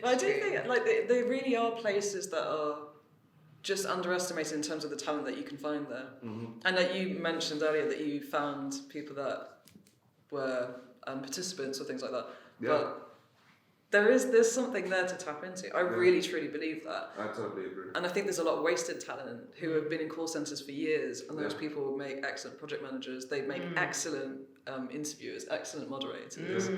But I do think like there really are places that are just underestimated in terms of the talent that you can find there. And like you mentioned earlier that you found people that were participants or things like that. Yeah. But there's something there to tap into. I really truly believe that. I totally agree. And I think there's a lot of wasted talent who have been in call centres for years, and those people make excellent project managers. They make excellent interviewers, excellent moderators.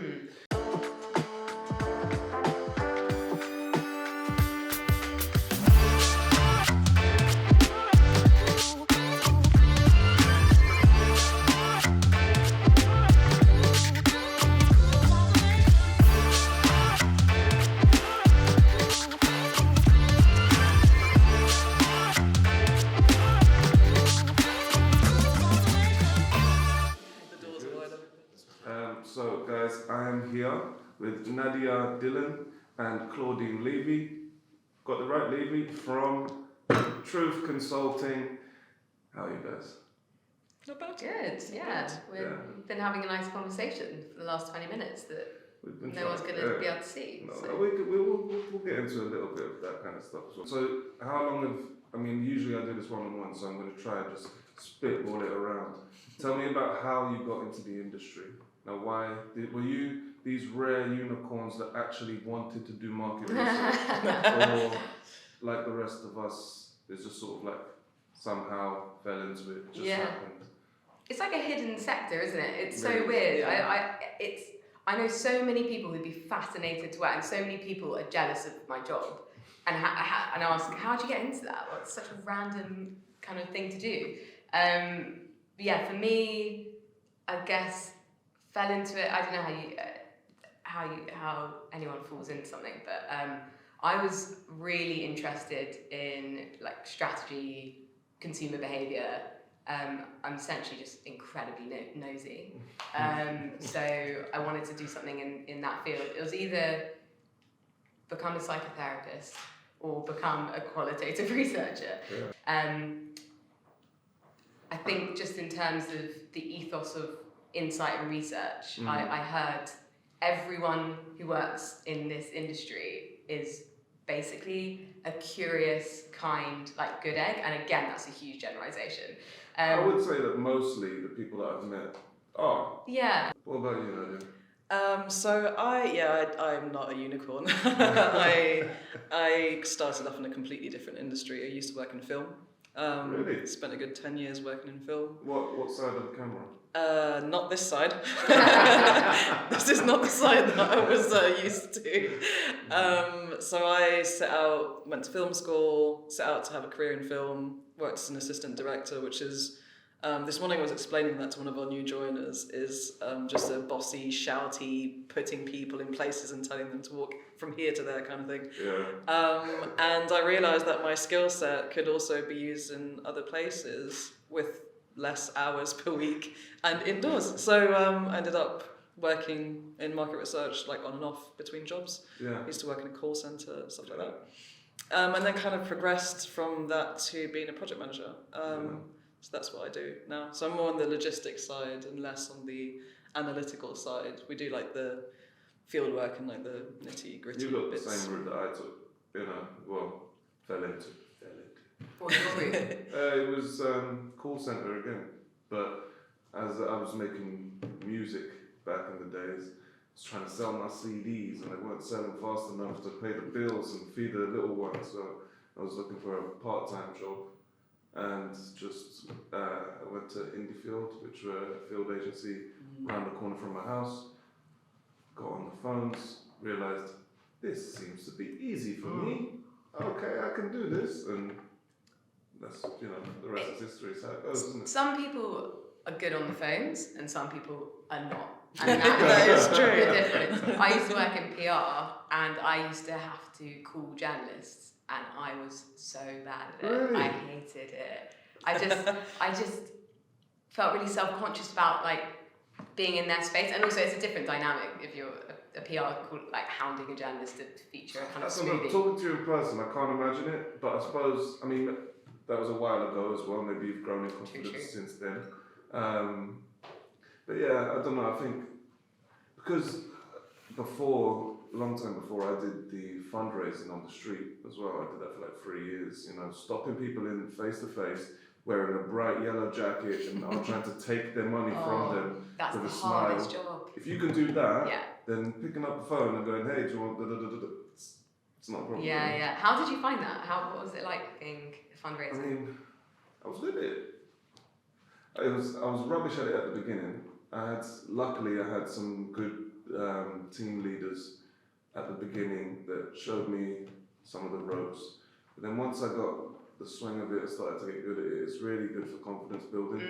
So guys, I am here with Nadia Dillon and Claudine Levy. Got the right Levy from Truth Consulting. How are you guys? Not bad. Good, yeah. We've been having a nice conversation for the last 20 minutes that no one's going to be able to see. No, so. we'll get into a little bit of that kind of stuff as well. So how long usually I do this one-on-one, so I'm going to try and just spitball it around. Tell me about how you got into the industry. Now, were you these rare unicorns that actually wanted to do market research? Or like the rest of us, it's just sort of like somehow fell into it, just happened? It's like a hidden sector, isn't it? It's so Really? weird. Yeah. I know so many people who'd be fascinated to work, and so many people are jealous of my job. And and ask, how'd you get into that? Well, it's such a random kind of thing to do. But yeah, for me, I guess fell into it. I don't know how anyone falls into something, but I was really interested in like strategy, consumer behavior. I'm essentially just incredibly nosy. So I wanted to do something in that field. It was either become a psychotherapist or become a qualitative researcher. Yeah. I think just in terms of the ethos of insight and research, I heard everyone who works in this industry is basically a curious, kind, like good egg. And again, that's a huge generalization. I would say that mostly the people that I've met are. Yeah. What about you, Nadia? So I'm not a unicorn. I started off in a completely different industry. I used to work in film. Really? Spent a good 10 years working in film. What side of the camera? Not this side. This is not the side that I was used to. So I went to film school, set out to have a career in film, worked as an assistant director, which is, this morning I was explaining that to one of our new joiners, is just a bossy, shouty, putting people in places and telling them to walk from here to there kind of thing. Yeah. And I realised that my skill set could also be used in other places with less hours per week and indoors. So I ended up working in market research, like on and off between jobs. Yeah. I used to work in a call centre, stuff like that. And then kind of progressed from that to being a project manager. So that's what I do now. So I'm more on the logistics side and less on the analytical side. We do like the field work and like the nitty gritty bits. You got the same route that I took, fell into. What's your route? It was call centre again, but as I was making music back in the days, I was trying to sell my CDs and they weren't selling fast enough to pay the bills and feed the little ones, so I was looking for a part-time job and just I went to Indie Field, which were a field agency around the corner from my house, got on the phones, realised this seems to be easy for me, okay, I can do this, and that's, the rest is history, is how it goes, isn't it? Some people are good on the phones and some people are not. And that is true. The difference. I used to work in PR and I used to have to call journalists and I was so bad at it. Really? I hated it. I just felt really self-conscious about like being in their space, and also it's a different dynamic if you're a PR called like hounding a journalist to feature a kind of smoothie. Talking to you in person, I can't imagine it, but I suppose, that was a while ago as well, maybe you've grown in confidence since then. But yeah, I don't know, I think, because before a long time before I did the fundraising on the street as well. I did that for like 3 years, you know, stopping people in face to face, wearing a bright yellow jacket, and I'm trying to take their money from them that's with the a smile. hardest job. If you can do that, Yeah. then picking up the phone and going, hey, do you want it's not a problem. Yeah. How did you find that? What was it like being a fundraiser? I mean, I was good at it. I was rubbish at it at the beginning. Luckily I had some good team leaders at the beginning that showed me some of the ropes. But then once I got the swing of it, I started to get good at it. It's really good for confidence building.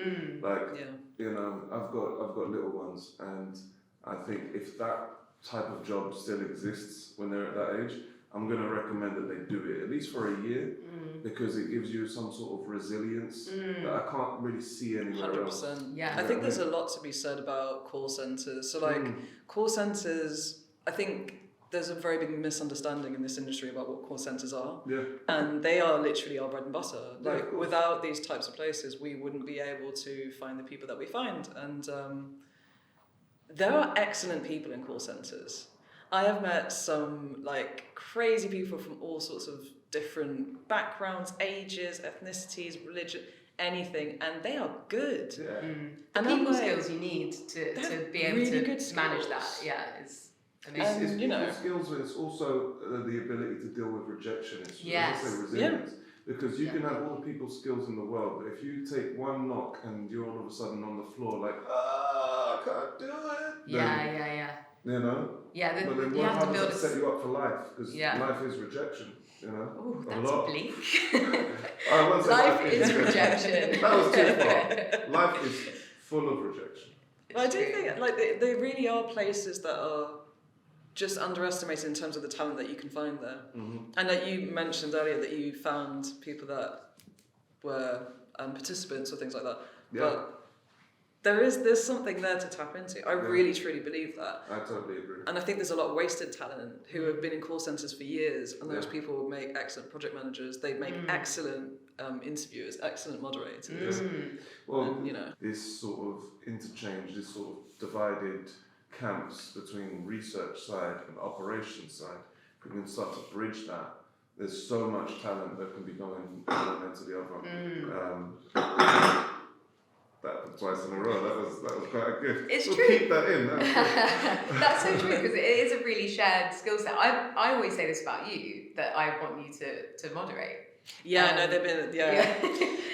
You know, I've got little ones, and I think if that type of job still exists when they're at that age, I'm going to recommend that they do it at least for a year, because it gives you some sort of resilience that I can't really see anywhere else. 100%. Yeah. I think there's a lot to be said about call centres. So like call centres, I think there's a very big misunderstanding in this industry about what call centres are. Yeah. And they are literally our bread and butter. Yeah, Like without these types of places, we wouldn't be able to find the people that we find. And there are excellent people in call centres. I have met some like crazy people from all sorts of different backgrounds, ages, ethnicities, religion, anything, and they are good. Yeah. The people skills you need to be able really to manage that, is amazing. It's you know, skills, but it's also the ability to deal with rejection. It's Yes. also resilience. Because you can have all the people skills in the world, but if you take one knock and you're all of a sudden on the floor like, I can't do it. Yeah. You know? Yeah, But then you have to how build does that set you up for life? Because Yeah. life is rejection, you know? Ooh, A that's lot. bleak. I won't say Life is rejection. That was too far. Life is full of rejection. But I do think like they really are places that are just underestimated in terms of the talent that you can find there. And like you mentioned earlier that you found people that were participants or things like that. Yeah. But there's something there to tap into. I really truly believe that. I totally agree. And I think there's a lot of wasted talent who have been in call centres for years, and those people make excellent project managers. They make excellent interviewers, excellent moderators. Well, and, you know, this sort of interchange, this sort of divided camps between research side and operations side, we can start to bridge that. There's so much talent that can be going from one end to the other. That twice in a row. That was quite a gift. It's we'll true. Keep that in. That's so true, because it is a really shared skill set. I always say this about you, that I want you to moderate. no, they've been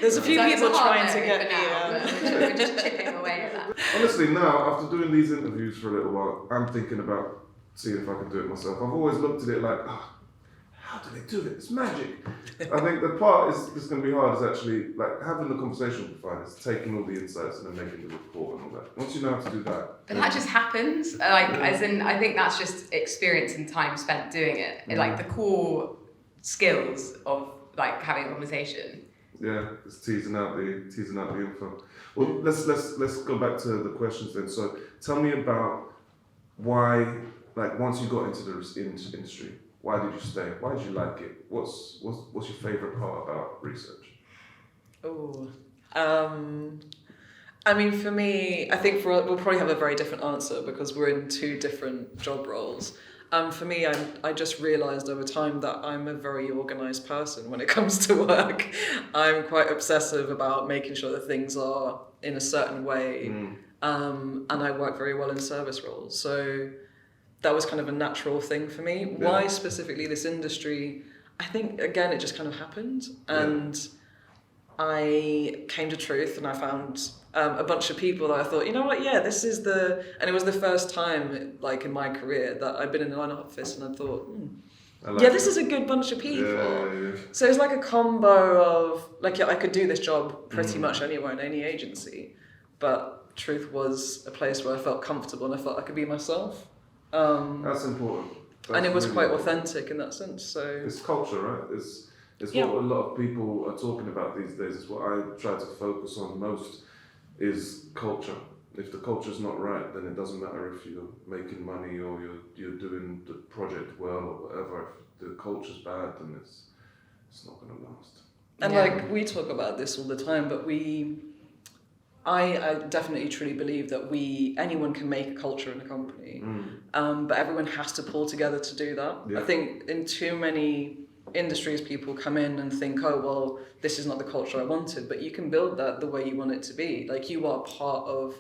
There's a few It's people a hard trying to no get for now, me. but we're just chipping away at that. Honestly, now after doing these interviews for a little while, I'm thinking about seeing if I can do it myself. I've always looked at it like, how do they do it? It's magic. I think the part that's going to be hard is actually like having the conversation with the finalists, taking all the insights and then making the report and all that. Once you know how to do that. But that just happens. As in, I think that's just experience and time spent doing it. Like the core skills of like having a conversation. Yeah, it's teasing out the info. Well, let's go back to the questions then. So tell me about why, like once you got into the industry, why did you stay? Why did you like it? What's your favourite part about research? I mean, for me, I think we'll probably have a very different answer because we're in two different job roles. For me, I just realised over time that I'm a very organised person when it comes to work. I'm quite obsessive about making sure that things are in a certain way, and I work very well in service roles. So that was kind of a natural thing for me. Yeah. Why specifically this industry? I think, again, it just kind of happened. And I came to Truth and I found a bunch of people that I thought, you know what, this is and it was the first time, like in my career, that I'd been in an office and I thought, this is a good bunch of people. Yeah. So it's like a combo of, like, I could do this job pretty much anywhere in any agency, but Truth was a place where I felt comfortable and I felt I could be myself. That's important. And it was really quite important. authentic in that sense. So It's culture, right? It's what a lot of people are talking about these days. It's what I try to focus on most is culture. If the culture's not right, then it doesn't matter if you're making money or you're doing the project well or whatever. If the culture's bad, then it's not going to last. And like we talk about this all the time, but I definitely truly believe that anyone can make a culture in a company, but everyone has to pull together to do that. Yeah. I think in too many industries, people come in and think, oh, well, this is not the culture I wanted, but you can build that the way you want it to be. Like, you are part of,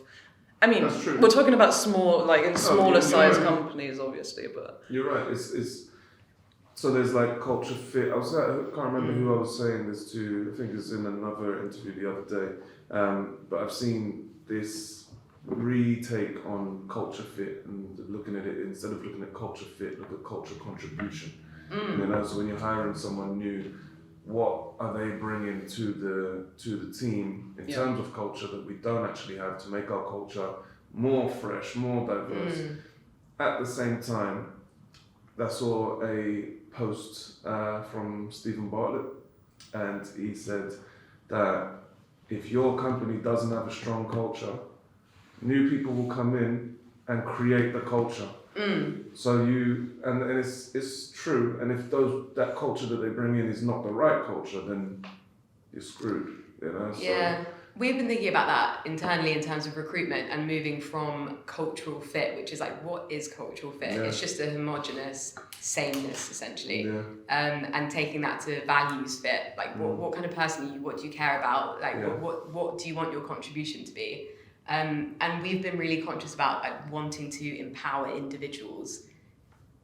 I mean, That's true. we're talking about smaller you're size right. companies, obviously, but... You're right. It's so there's like culture fit. I can't remember who I was saying this to. I think it's in another interview the other day. But I've seen this retake on culture fit and looking at it, instead of looking at culture fit, look at culture contribution. You know, so when you're hiring someone new, what are they bringing to the team in terms of culture that we don't actually have to make our culture more fresh, more diverse? At the same time, I saw a post from Stephen Bartlett, and he said that if your company doesn't have a strong culture, new people will come in and create the culture. So and it's true. And if that culture that they bring in is not the right culture, then you're screwed. You know. So, yeah. We've been thinking about that internally in terms of recruitment and moving from cultural fit, which is like, what is cultural fit? Yeah. It's just a homogenous sameness, essentially. Yeah. And taking that to values fit, like what kind of person are you? What do you care about? Like what do you want your contribution to be? And we've been really conscious about like wanting to empower individuals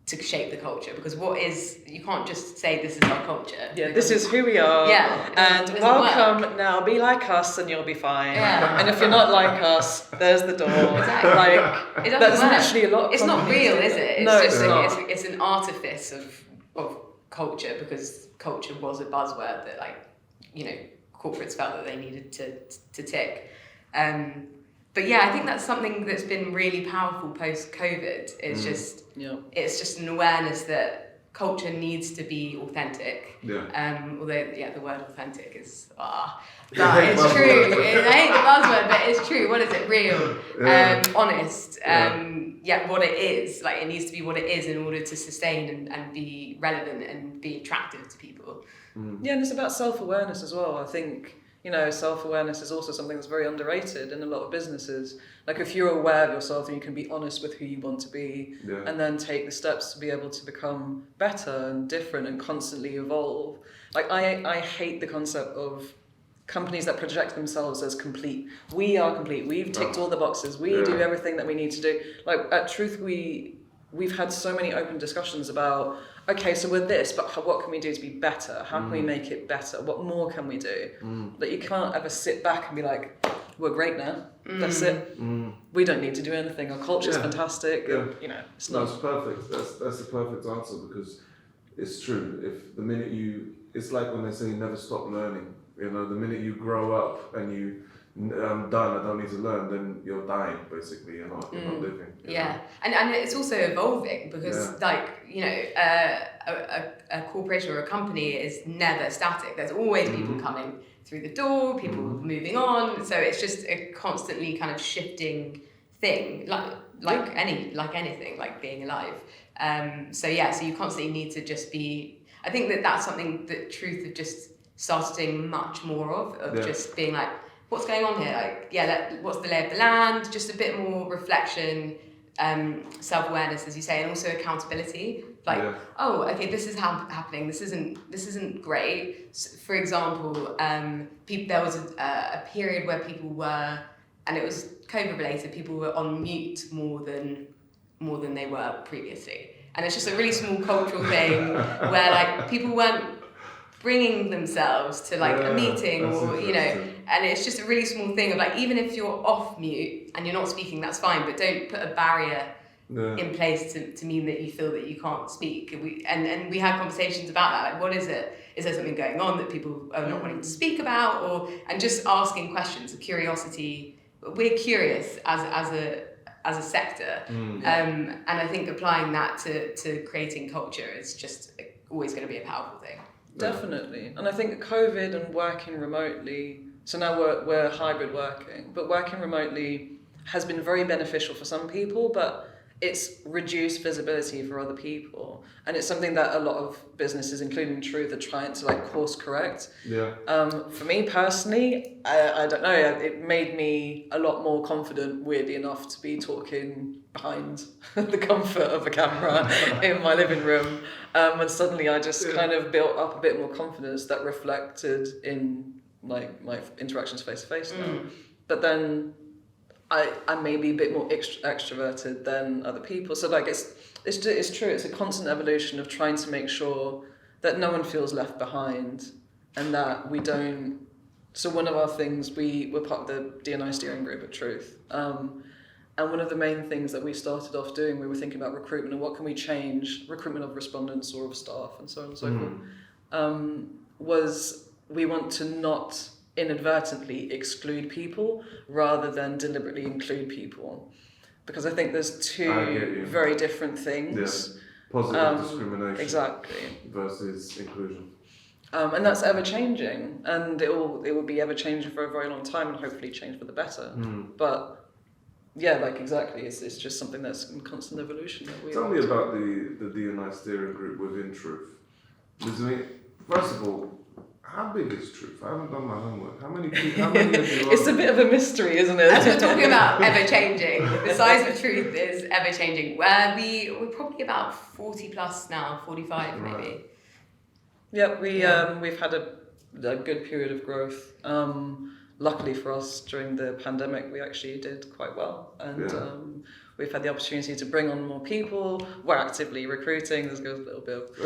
to shape the culture, because you can't just say this is our culture. Yeah, this is who we are. Yeah, and welcome now, be like us and you'll be fine. Yeah. And if you're not like us, there's the door. Exactly. Like, It doesn't that's work. literally a lot of It's not companies real, do is that. it? It's No, just it's not. it's an artifice of culture, because culture was a buzzword that, like, you know, corporates felt that they needed to tick. But yeah, I think that's something that's been really powerful post-COVID. It's just an awareness that culture needs to be authentic. Yeah. Although the word authentic is but it's true. It ain't the buzzword, but it's true. What is it? Real, honest. What it is. Like, it needs to be what it is in order to sustain and be relevant and be attractive to people. Yeah, and it's about self-awareness as well. I think, you know, self-awareness is also something that's very underrated in a lot of businesses. Like, if you're aware of yourself, then you can be honest with who you want to be, and then take the steps to be able to become better and different and constantly evolve. Like, I hate the concept of companies that project themselves as complete. We are complete. We've ticked all the boxes. We do everything that we need to do. Like, at Truth, we've had so many open discussions about, okay, so we're this, but what can we do to be better? How can we make it better? What more can we do? That you can't ever sit back and be like, we're great now. That's it. We don't need to do anything. Our culture's fantastic. Yeah. And, you know, it's not. No, it's perfect. That's the perfect answer, because it's true. If the minute it's like when they say never stop learning. You know, the minute you grow up and I'm done, I don't need to learn, then you're dying, basically. You're not living. You know? And it's also evolving, because like, you know, a corporation or a company is never static. There's always people coming through the door, people moving on. So it's just a constantly kind of shifting thing, like anything, like being alive. So you constantly need to just be. I think that's something that Truth have just started doing much more of just being like, what's going on here? Like, what's the lay of the land? Just a bit more reflection, self-awareness, as you say, and also accountability. Like, oh, okay, this is happening. This isn't great. For example, there was a period where people were, and it was COVID related. People were on mute more than they were previously, and it's just a really small cultural thing where like people weren't bringing themselves to like a meeting, or you know, and it's just a really small thing of like, even if you're off mute and you're not speaking, that's fine, but don't put a barrier in place to mean that you feel that you can't speak. And we had conversations about that, like, what is it? Is there something going on that people are not wanting to speak about, and just asking questions of curiosity. We're curious as a sector, and I think applying that to creating culture is just always going to be a powerful thing. Definitely. And I think COVID and working remotely, so now we're hybrid working, but working remotely has been very beneficial for some people, but it's reduced visibility for other people, and it's something that a lot of businesses, including Truth, are trying to like course correct. Yeah. For me personally, I don't know, it made me a lot more confident, weirdly enough, to be talking behind the comfort of a camera in my living room, and suddenly I just kind of built up a bit more confidence that reflected in like my interactions face to face now. But then I may be a bit more extroverted than other people. So like it's true. It's a constant evolution of trying to make sure that no one feels left behind, and that we don't. So one of our things, we're part of the D&I steering group at Truth, and one of the main things that we started off doing, we were thinking about recruitment and what can we change, recruitment of respondents or of staff and so on and so forth. Was we want to not inadvertently exclude people rather than deliberately include people, because I think there's two very different things. Positive discrimination exactly versus inclusion, and that's ever changing, and it will be ever changing for a very long time, and hopefully change for the better. But yeah, like exactly, it's just something that's in constant evolution. Tell me about the D&I steering group within Truth. Because, I mean, first of all, how big is Truth? I haven't done my homework. How many of you It's a bit of a mystery, isn't it? As we're talking about ever-changing, the size of Truth is ever-changing. We're probably about 40 plus now, 45 maybe. Yeah, we've had a good period of growth. Luckily for us, during the pandemic, we actually did quite well. And we've had the opportunity to bring on more people. We're actively recruiting. There's a little bit of...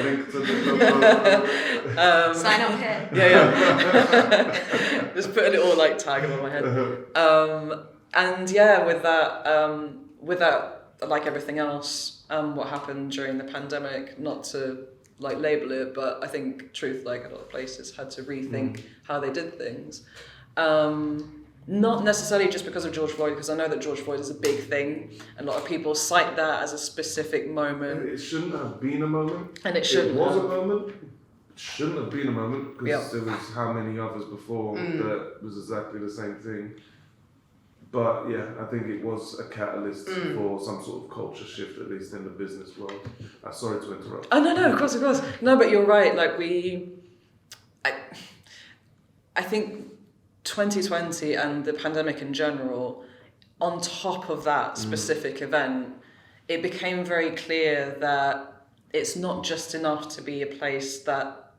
link to the Sign up here. Yeah. Just put a little like tag above my head. And yeah, with that, like everything else, what happened during the pandemic, not to like label it, but I think Truth, like a lot of places, had to rethink how they did things. Not necessarily just because of George Floyd, because I know that George Floyd is a big thing. A lot of people cite that as a specific moment. And it shouldn't have been a moment. And it shouldn't It was have. a moment. It shouldn't have been a moment, because there was how many others before that was exactly the same thing. But yeah, I think it was a catalyst for some sort of culture shift, at least in the business world. Sorry to interrupt. Oh no, of course. No, but you're right. Like I think 2020 and the pandemic in general, on top of that specific event, it became very clear that it's not just enough to be a place that,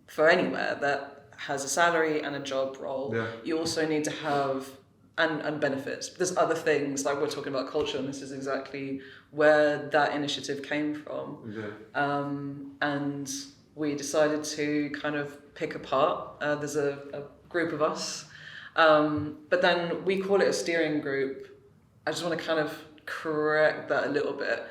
for anywhere, that has a salary and a job role. Yeah. You also need to have, and benefits. There's other things, like we're talking about culture, and this is exactly where that initiative came from. Yeah. And we decided to kind of pick apart. There's a group of us. But then we call it a steering group. I just want to kind of correct that a little bit.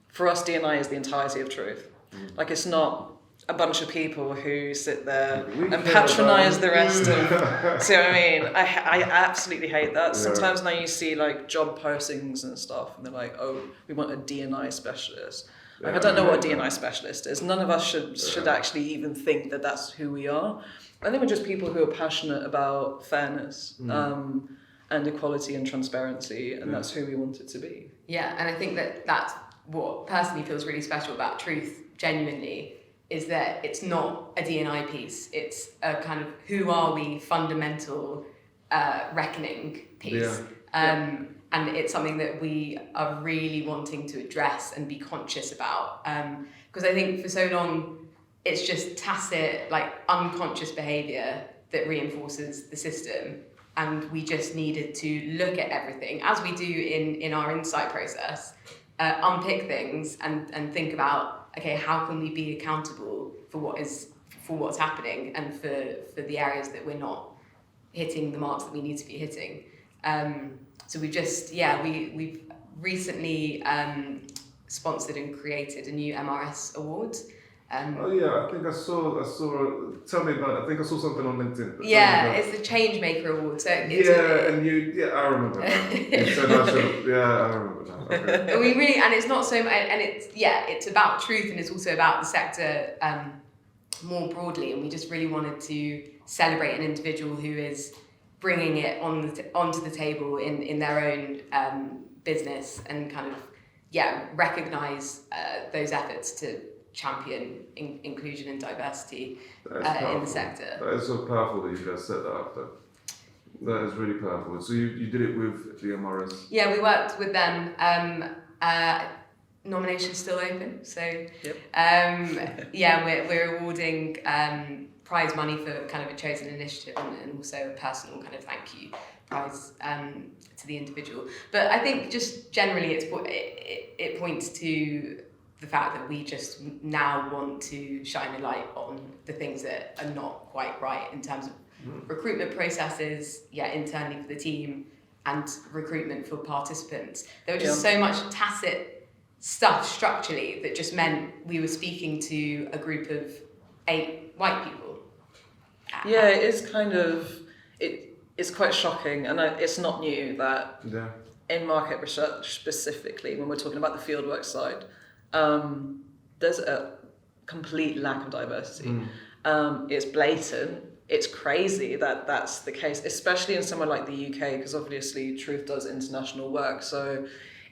For us, D&I is the entirety of Truth. Like, it's not a bunch of people who sit there and patronise the rest of... See what I mean? I absolutely hate that. Sometimes now you see like job postings and stuff, and they're like, oh, we want a D&I specialist. Like, I don't know what a D&I specialist is. None of us should actually even think that that's who we are. I think we're just people who are passionate about fairness and equality and transparency, and that's who we want it to be. Yeah, and I think that that's what personally feels really special about Truth, genuinely, is that it's not a D&I piece. It's a kind of who are we fundamental reckoning piece. And it's something that we are really wanting to address and be conscious about. Because I think for so long, it's just tacit, like unconscious behaviour that reinforces the system. And we just needed to look at everything, as we do in our insight process, unpick things and think about, okay, how can we be accountable for what's happening and for the areas that we're not hitting the marks that we need to be hitting. So we've just, we've recently sponsored and created a new MRS award. I think I saw. Tell me about it. I think I saw something on LinkedIn. It's the Changemaker Award. So it's I remember that. You said I should. I remember that. Okay. We really, and it's not so much, and it's about Truth, and it's also about the sector more broadly. And we just really wanted to celebrate an individual who is bringing it onto the table in their own business and kind of recognise those efforts to champion inclusion and diversity in the sector. That is so powerful that you guys set that up though. That is really powerful. So you did it with Leah Morris? Yeah, we worked with them. Nomination's still open, so we're awarding prize money for kind of a chosen initiative and also a personal kind of thank you prize to the individual. But I think just generally it points to the fact that we just now want to shine a light on the things that are not quite right in terms of recruitment processes, internally for the team, and recruitment for participants. There was just so much tacit stuff structurally that just meant we were speaking to a group of 8 white people. Yeah, it is kind of, it's quite shocking, and it's not new that in market research specifically, when we're talking about the fieldwork side, there's a complete lack of diversity. It's blatant. It's crazy that that's the case, especially in somewhere like the UK, because obviously Truth does international work. So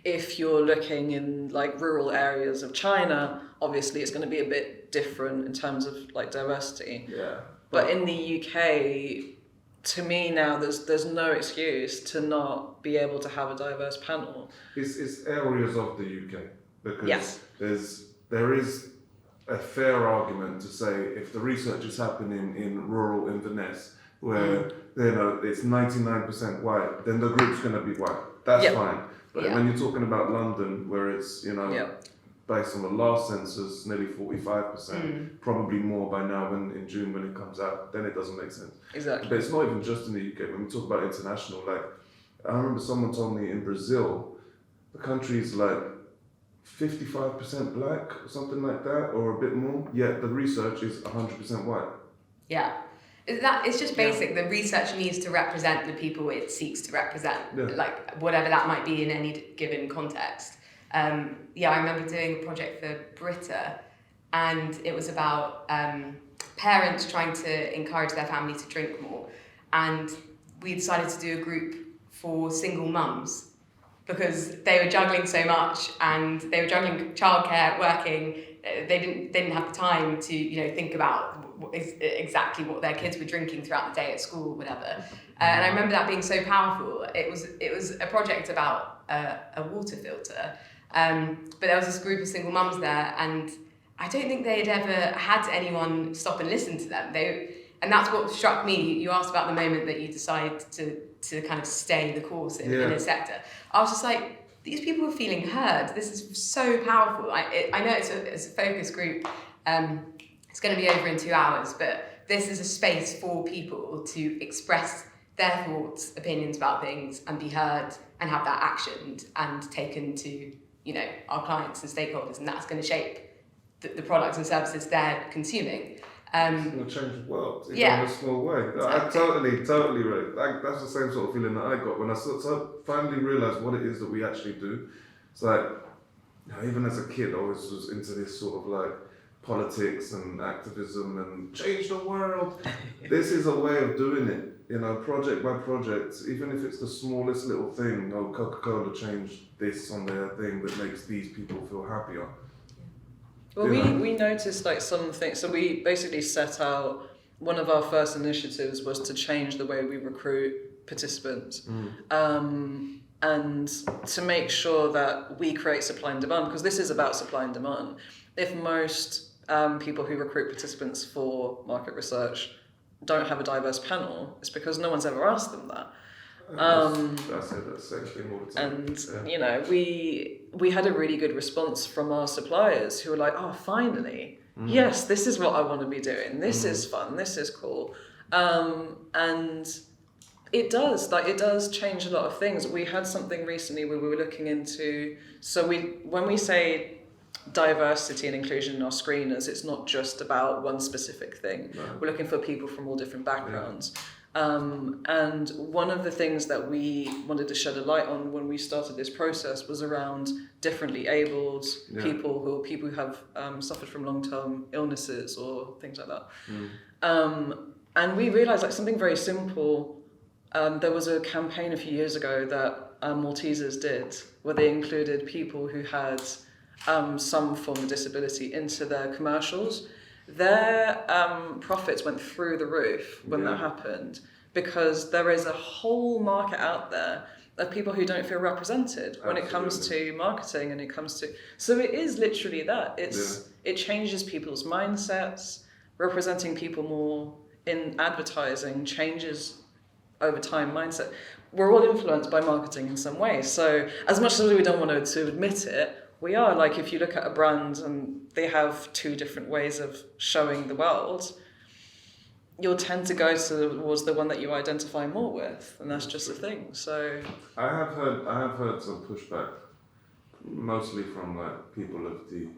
if you're looking in like rural areas of China, obviously it's going to be a bit different in terms of like diversity. Yeah. But in the UK, to me now, there's no excuse to not be able to have a diverse panel. It's areas of the UK because there is a fair argument to say if the research is happening in rural Inverness, where it's 99% white, then the group's going to be white. That's fine. But when you're talking about London, where it's based on the last census, nearly 45%, probably more by now in June when it comes out, then it doesn't make sense. Exactly. But it's not even just in the UK. When we talk about international, like I remember someone told me in Brazil, the country is like 55% black or something like that, or a bit more, yet the research is 100% white. Yeah. It's just basic. The research needs to represent the people it seeks to represent, like whatever that might be in any given context. I remember doing a project for Britta, and it was about parents trying to encourage their family to drink more, and we decided to do a group for single mums because they were juggling so much, and they were juggling childcare, working. They didn't have the time to think about exactly what their kids were drinking throughout the day at school, whatever. And I remember that being so powerful. It was a project about a water filter, but there was this group of single mums there, and I don't think they had ever had anyone stop and listen to them. And that's what struck me. You asked about the moment that you decide to kind of stay the course in a sector. I was just like, these people are feeling heard. This is so powerful. I know it's a focus group. It's going to be over in 2 hours, but this is a space for people to express their thoughts, opinions about things, and be heard, and have that actioned and taken to our clients and stakeholders, and that's going to shape the products and services they're consuming. It's going to change the world in a small way. Exactly. I totally right. That's the same sort of feeling that I got when I finally realised what it is that we actually do. It's like, even as a kid, I always was into this sort of like politics and activism and change the world. This is a way of doing it, project by project, even if it's the smallest little thing. Coca-Cola changed this on their thing that makes these people feel happier. Well, we noticed like some things. So we basically set out, one of our first initiatives was to change the way we recruit participants, and to make sure that we create supply and demand, because this is about supply and demand. If most people who recruit participants for market research don't have a diverse panel, it's because no one's ever asked them that. I say that same thing all the time. And we had a really good response from our suppliers who were like, oh, finally, yes, this is what I want to be doing. This is fun. This is cool. And it does change a lot of things. We had something recently where we were looking into, when we say diversity and inclusion in our screeners, it's not just about one specific thing. No. We're looking for people from all different backgrounds. And one of the things that we wanted to shed a light on when we started this process was around differently abled people who have suffered from long-term illnesses or things like that. And we realised something very simple. There was a campaign a few years ago that Maltesers did, where they included people who had some form of disability into their commercials, their profits went through the roof when that happened, because there is a whole market out there of people who don't feel represented when it comes to marketing, and it comes to, so it is literally that. It changes people's mindsets. Representing people more in advertising changes over time mindset. We're all influenced by marketing in some way. So as much as we don't want to admit it, we are. Like, if you look at a brand and they have two different ways of showing the world, you'll tend to go towards the one that you identify more with, and that's just a thing. So I have heard some pushback, mostly from like people of the,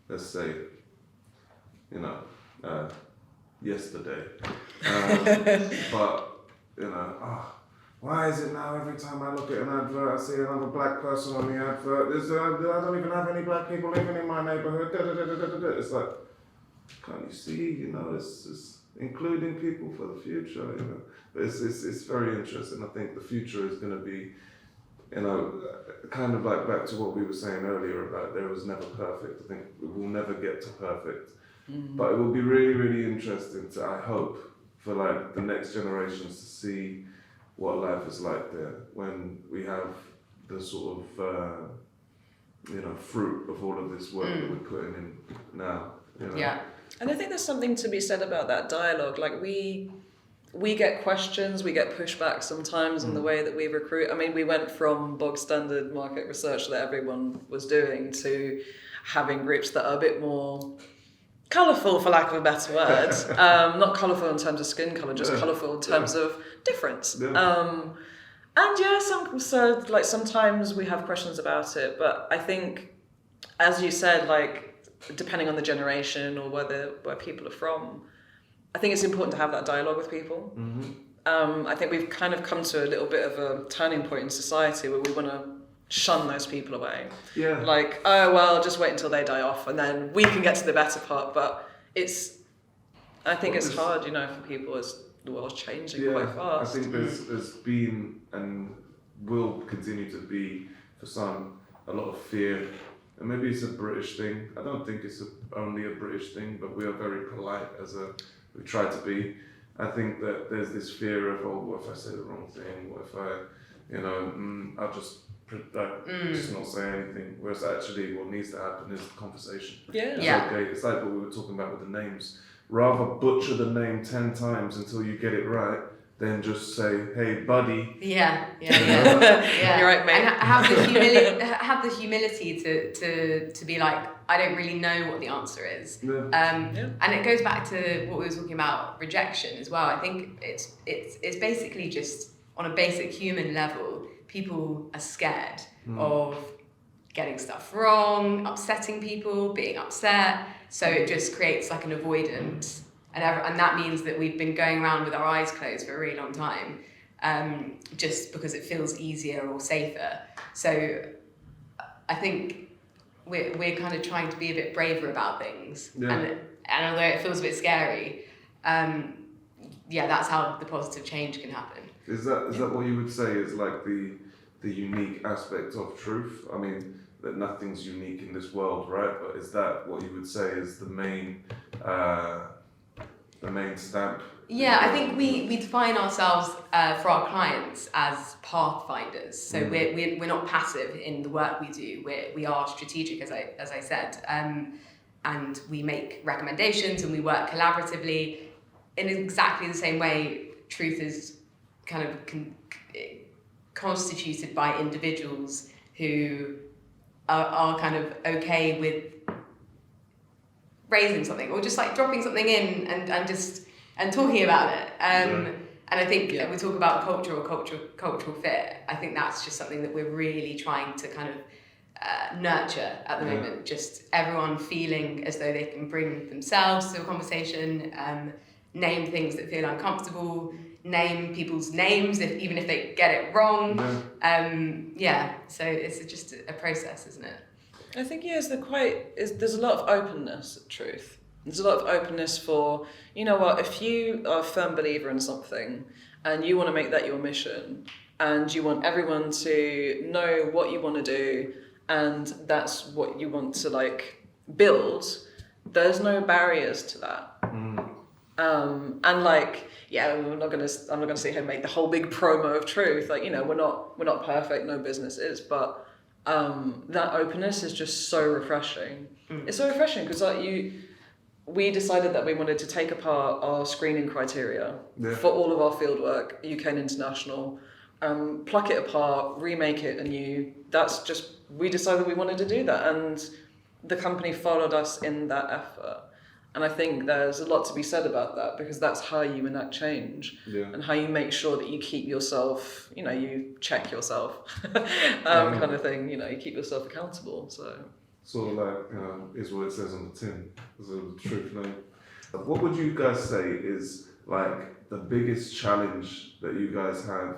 let's say, yesterday, but why is it now every time I look at an advert, I see another black person on the advert? I don't even have any black people living in my neighborhood. It's like, can't you see? It's including people for the future. But it's very interesting. I think the future is going to be, kind of like back to what we were saying earlier about there was never perfect. I think we'll never get to perfect. But it will be really, really interesting to, I hope, for like the next generations to see what life is like there when we have the sort of, fruit of all of this work that we're putting in now. Yeah. And I think there's something to be said about that dialogue. Like, we get questions, we get pushback sometimes in the way that we recruit. I mean, we went from bog standard market research that everyone was doing to having groups that are a bit more colourful, for lack of a better word. Not colourful in terms of skin colour, just colourful in terms of difference. And sometimes we have questions about it, but I think, as you said, like, depending on the generation or where people are from, I think it's important to have that dialogue with people. I think we've kind of come to a little bit of a turning point in society where we want to shun those people away. Yeah. Like, oh well, just wait until they die off and then we can get to the better part. But I think it's hard, for people as the world's changing quite fast. I think there's been and will continue to be, for some, a lot of fear. And maybe it's a British thing. I don't think it's only a British thing, but we are very polite we try to be. I think that there's this fear of, what if I say the wrong thing? What if I, I'll just not say anything. Whereas actually what needs to happen is the conversation. Yeah. Okay. It's like what we were talking about with the names. Rather butcher the name 10 times until you get it right, than just say, hey buddy. Yeah. You're right, mate. And have the humility to be like, I don't really know what the answer is. And it goes back to what we were talking about, rejection as well. I think it's basically just on a basic human level, people are scared of getting stuff wrong, upsetting people, being upset. So it just creates like an avoidance. And that means that we've been going around with our eyes closed for a really long time, just because it feels easier or safer. So I think we're kind of trying to be a bit braver about things. And although it feels a bit scary, that's how the positive change can happen. Is that what you would say is like the unique aspect of truth? I mean, that nothing's unique in this world, right? But is that what you would say is the main stamp? Yeah, I think we define ourselves for our clients as pathfinders. So we're not passive in the work we do. We are strategic, as I said, and we make recommendations and we work collaboratively in exactly the same way. Truth is kind of constituted by individuals who are kind of okay with raising something or just like dropping something in and talking about it. And I think we talk about culture or cultural fit. I think that's just something that we're really trying to kind of nurture at the moment. Just everyone feeling as though they can bring themselves to a conversation, name things that feel uncomfortable, name people's names even if they get it wrong. So it's just a process, isn't it? I think there's a lot of openness at Truth. There's a lot of openness for, you know what, if you are a firm believer in something and you want to make that your mission, and you want everyone to know what you want to do, and that's what you want to like build, there's no barriers to that. And like, yeah, I'm not gonna sit here and make the whole big promo of truth. Like, you know, we're not perfect, no business is, but that openness is just so refreshing. It's so refreshing because like we decided that we wanted to take apart our screening criteria for all of our fieldwork, UK and international, pluck it apart, remake it anew. That's just, we decided we wanted to do that, and the company followed us in that effort. And I think there's a lot to be said about that, because that's how you enact change and how you make sure that you keep yourself, you know, you check yourself kind of thing, you know, you keep yourself accountable. So sort of like, is what it says on the tin, is the truth name. What would you guys say is like the biggest challenge that you guys have,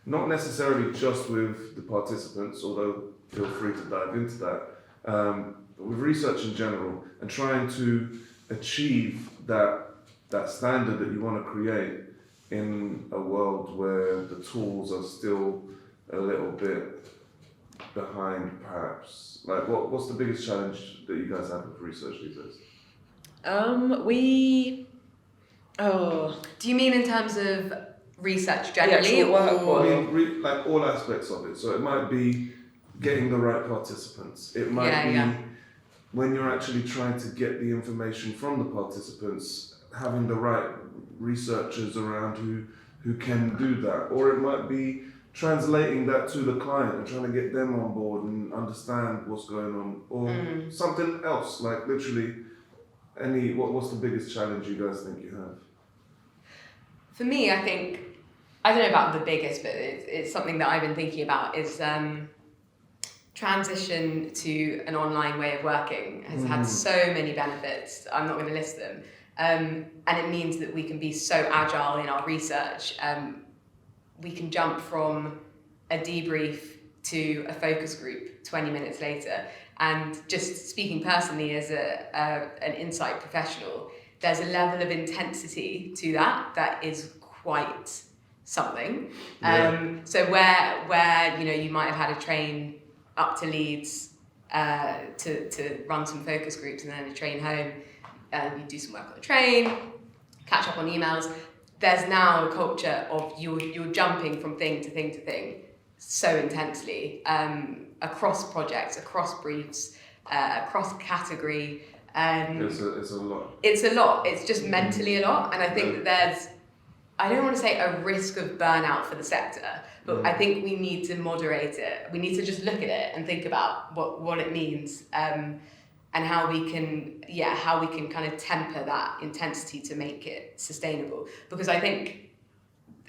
not necessarily just with the participants, although feel free to dive into that, but with research in general, and trying to achieve that standard that you want to create in a world where the tools are still a little bit behind, perhaps? Like, what's the biggest challenge that you guys have with research these days? Do you mean in terms of research generally, or I mean, like all aspects of it? So it might be getting the right participants. It might be when you're actually trying to get the information from the participants, having the right researchers around who can do that. Or it might be translating that to the client and trying to get them on board and understand what's going on. Or something else, like literally what's the biggest challenge you guys think you have? For me, I think, I don't know about the biggest, but it's something that I've been thinking about, is transition to an online way of working has had so many benefits. I'm not going to list them. And it means that we can be so agile in our research. We can jump from a debrief to a focus group 20 minutes later. And just speaking personally as an insight professional, there's a level of intensity to that is quite something. So where you know, you might have had a train up to Leeds to run some focus groups, and then a train home, you do some work on the train, catch up on emails. There's now a culture of you're jumping from thing to thing to thing so intensely, across projects, across briefs, across category. It's a lot. It's a lot. It's just mentally a lot, and I think that there's, I don't want to say a risk of burnout for the sector, but I think we need to moderate it. We need to just look at it and think about what it means, and how we can kind of temper that intensity to make it sustainable. Because I think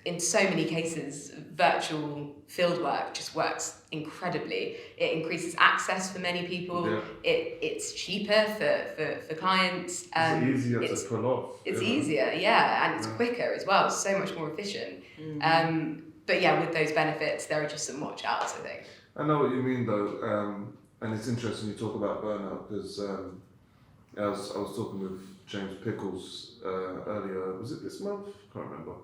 in so many cases, virtual fieldwork just works incredibly. It increases access for many people. It's cheaper for clients. It's easier to pull off. It's easier, and it's quicker as well. It's so much more efficient. But yeah, with those benefits, there are just some watch outs, I think. I know what you mean though, and it's interesting you talk about burnout, because I was talking with James Pickles earlier. Was it this month? Can't remember.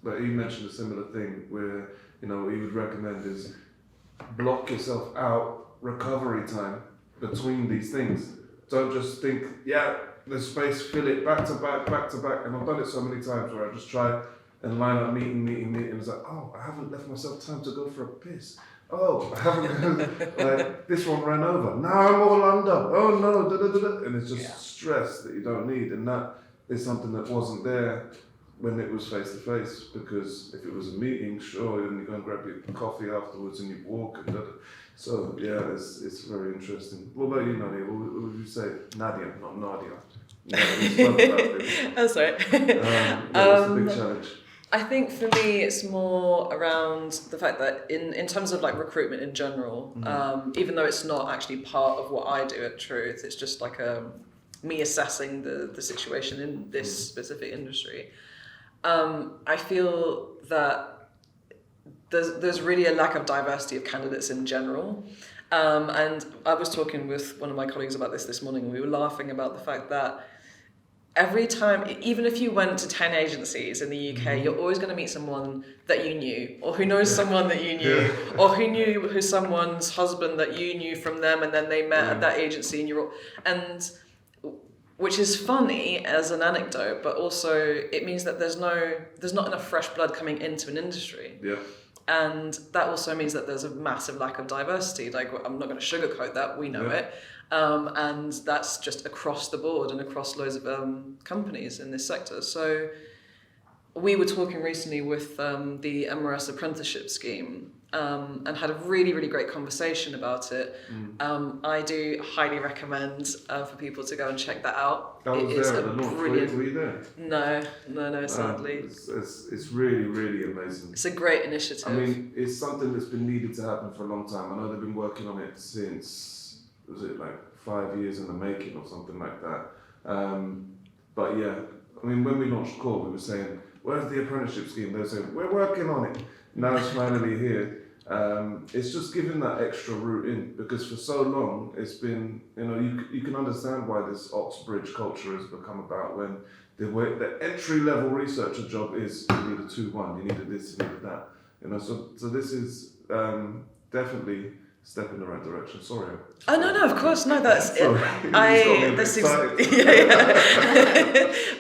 But he mentioned a similar thing where, you know, what he would recommend is block yourself out recovery time between these things. Don't just think, there's space, fill it back to back. And I've done it so many times where I just try and line up meeting. It's like, oh, I haven't left myself time to go for a piss. Oh, I haven't, like, this one ran over. Now I'm all under. Oh no, and it's just stress that you don't need. And that is something that wasn't there when it was face to face, because if it was a meeting, sure, then you go and grab your coffee afterwards and you walk and so it's very interesting. What about you, Nadia? What would you say? Nadia, not Nadia. That's right. What's the big challenge? I think for me it's more around the fact that in terms of like recruitment in general, even though it's not actually part of what I do at Truth, it's just like me assessing the situation in this specific industry. I feel that there's really a lack of diversity of candidates in general. And I was talking with one of my colleagues about this morning, and we were laughing about the fact that every time, even if you went to 10 agencies in the UK, you're always going to meet someone that you knew, or who knows someone that you knew, or who knew who someone's husband that you knew from them, and then they met at that agency, and which is funny as an anecdote, but also it means that there's not enough fresh blood coming into an industry. Yeah. And that also means that there's a massive lack of diversity. Like, I'm not going to sugarcoat that, we know it. And that's just across the board and across loads of companies in this sector. So we were talking recently with the MRS apprenticeship scheme and had a really, really great conversation about it. I do highly recommend for people to go and check that out. I was It is there a at the launch. brilliant... Were you there? No, sadly. It's really, really amazing. It's a great initiative. I mean, it's something that's been needed to happen for a long time. I know they've been working on it since, was it like 5 years in the making or something like that. But yeah, I mean, when we launched Core, we were saying, where's the apprenticeship scheme? They were saying, we're working on it. Now it's finally here. It's just giving that extra route in, because for so long it's been, you can understand why this Oxbridge culture has become about, when the entry level researcher job is you need a 2-1, you needed this, you needed that. So this is definitely a step in the right direction. Sorry. Oh no, of course, no. That's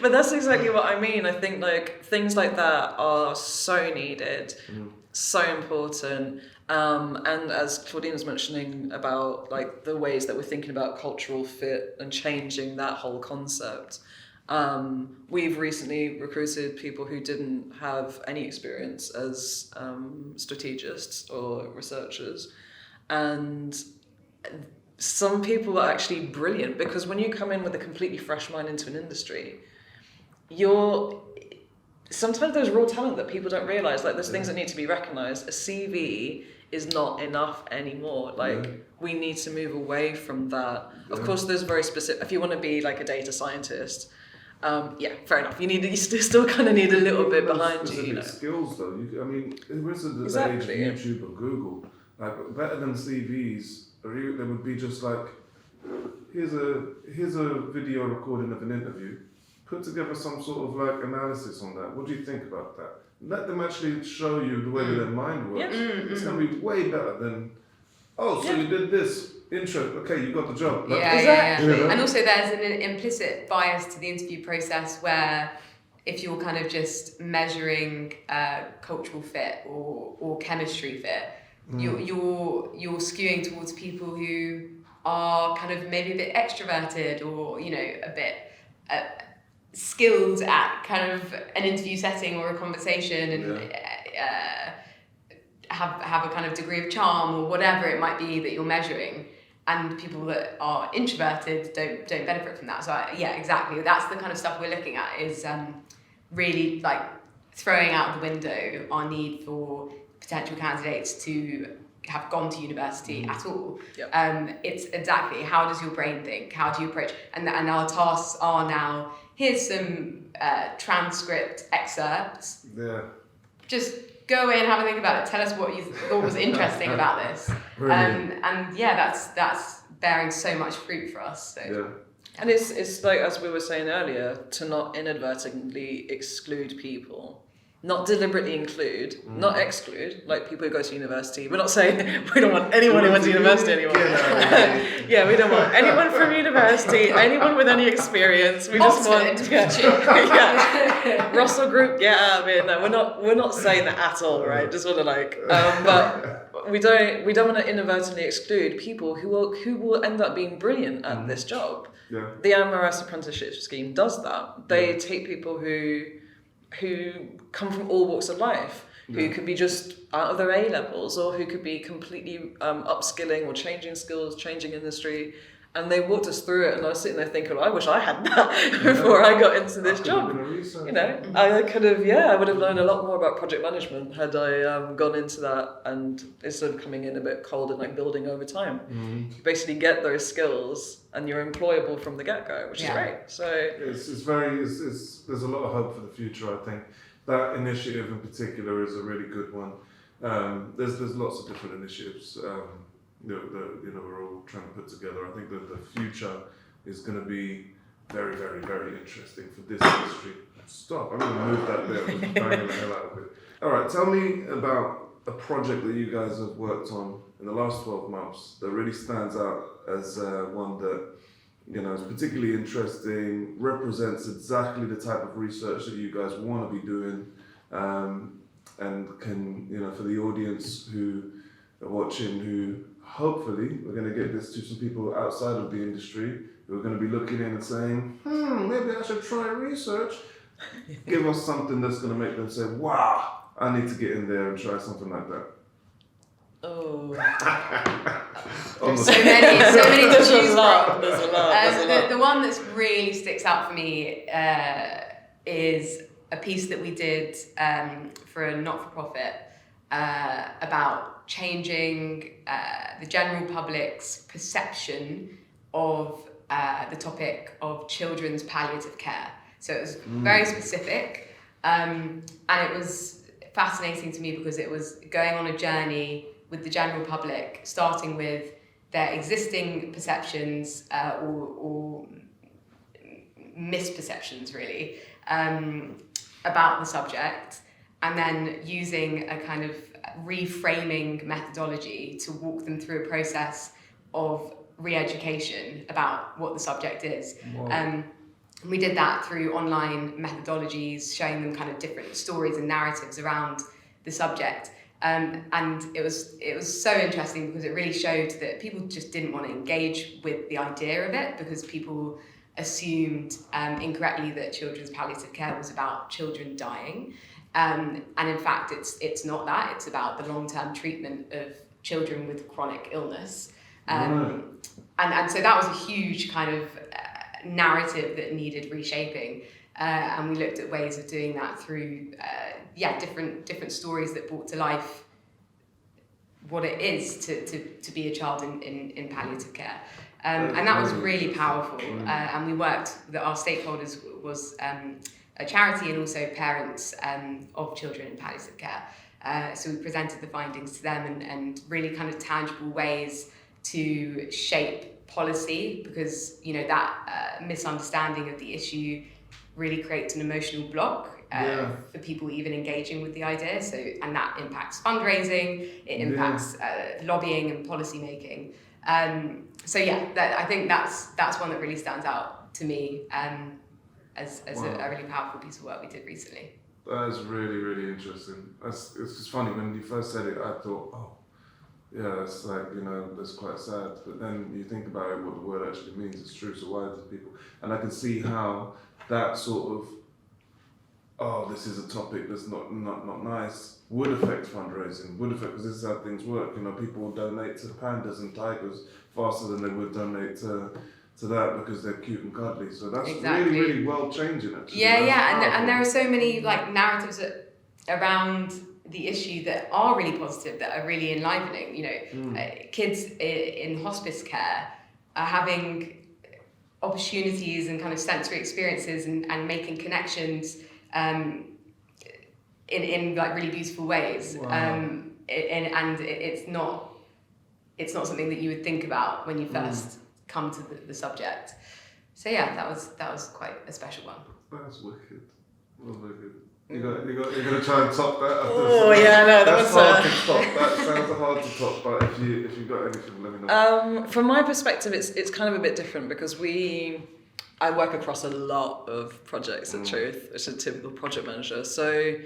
but that's exactly what I mean. I think like things like that are so needed, so important. And as Claudine was mentioning about like the ways that we're thinking about cultural fit and changing that whole concept. We've recently recruited people who didn't have any experience as strategists or researchers, and some people are actually brilliant, because when you come in with a completely fresh mind into an industry, sometimes there's raw talent that people don't realise. Like, there's things that need to be recognised. A CV is not enough anymore. Like, we need to move away from that. Of course, there's very specific. If you want to be like a data scientist, fair enough. You still kind of need a little bit behind you. Skills though. I mean, who is it Exactly. age of YouTube or Google? Like, better than CVs. They would be just like, here's a video recording of an interview. Put together some sort of like analysis on that. What do you think about that? Let them actually show you the way that their mind works. It's going to be way better than, you did this intro. Okay, you got the job. Like, exactly. And also there's an implicit bias to the interview process where if you're kind of just measuring cultural fit or chemistry fit, you're skewing towards people who are kind of maybe a bit extroverted or a bit skilled at kind of an interview setting or a conversation and have a kind of degree of charm or whatever it might be that you're measuring, and people that are introverted don't benefit from that. So exactly, that's the kind of stuff we're looking at, is really like throwing out the window our need for potential candidates to have gone to university at all. It's exactly, how does your brain think? How do you approach? And our tasks are now, here's some transcript excerpts. Just go in, have a think about it. Tell us what you thought was interesting about this. That's bearing so much fruit for us. So. And it's like, as we were saying earlier, to not inadvertently exclude people. Not deliberately include, not exclude, like people who go to university. We're not saying we don't want anyone who went to university anymore. We don't want anyone from university, anyone with any experience. We just want Russell Group, get out of it. No, we're not saying that at all, right? Just want to but we don't want to inadvertently exclude people who will end up being brilliant at this job. The MRS apprenticeship scheme does that. They take people who come from all walks of life, who could be just out of their A-levels, or who could be completely upskilling or changing skills, changing industry. And they walked us through it, and I was sitting there thinking, I wish I had that before I got into this job. I could have, I would have learned a lot more about project management had I gone into that, and instead of coming in a bit cold and like building over time. You basically get those skills, and you're employable from the get-go, which is great. So there's a lot of hope for the future, I think. That initiative in particular is a really good one. There's lots of different initiatives that we're all trying to put together. I think that the future is going to be very, very, very interesting for this industry. Stop, I'm gonna move that bit, I'm just banging the hell out of it. All right, tell me about a project that you guys have worked on in the last 12 months that really stands out as one that, you know, is particularly interesting, represents exactly the type of research that you guys want to be doing, and can, you know, for the audience who are watching, who hopefully we're going to get this to some people outside of the industry who are going to be looking in and saying, maybe I should try research. Give us something that's going to make them say, wow, I need to get in there and try something like that. Oh. There's so many to There's choose a lot. from. There's a lot. The one that's really sticks out for me is a piece that we did for a not-for-profit about changing the general public's perception of the topic of children's palliative care. So it was very specific, and it was fascinating to me because it was going on a journey with the general public, starting with their existing perceptions or misperceptions, really, about the subject, and then using a kind of reframing methodology to walk them through a process of re-education about what the subject is. Wow. We did that through online methodologies, showing them kind of different stories and narratives around the subject. And it was so interesting because it really showed that people just didn't want to engage with the idea of it because people assumed incorrectly that children's palliative care was about children dying. And in fact, it's not that. It's about the long-term treatment of children with chronic illness. And so that was a huge kind of narrative that needed reshaping. And we looked at ways of doing that through different stories that brought to life what it is to be a child in palliative care. And that was really powerful. And we worked, our stakeholders was a charity and also parents of children in palliative care. So we presented the findings to them and really kind of tangible ways to shape policy, because, you know, that misunderstanding of the issue really creates an emotional block for people even engaging with the idea. So, and that impacts fundraising, it impacts lobbying and policy making. I think that's one that really stands out to me as a really powerful piece of work we did recently. That is really, really interesting. It's just funny, when you first said it, I thought, oh, yeah, that's like, you know, that's quite sad. But then you think about it, what the word actually means, it's true, so why do people... And I can see how that sort of, oh, this is a topic that's not nice, would affect fundraising, because this is how things work. You know, people will donate to pandas and tigers faster than they would donate to that because they're cute and cuddly. So that's really, really well changing, actually. And there are so many like narratives around the issue that are really positive, that are really enlivening. You know, kids in hospice care are having opportunities and kind of sensory experiences and making connections in like really beautiful ways. Wow. And it's not something that you would think about when you first come to the subject. So yeah, that was quite a special one. That's wicked. Well, wicked. You're gonna try and top that? Oh yeah, no, that's hard to top. That sounds hard to top. But if you've got anything, let me know. From my perspective, it's kind of a bit different because I work across a lot of projects at Truth, which is a typical project manager. So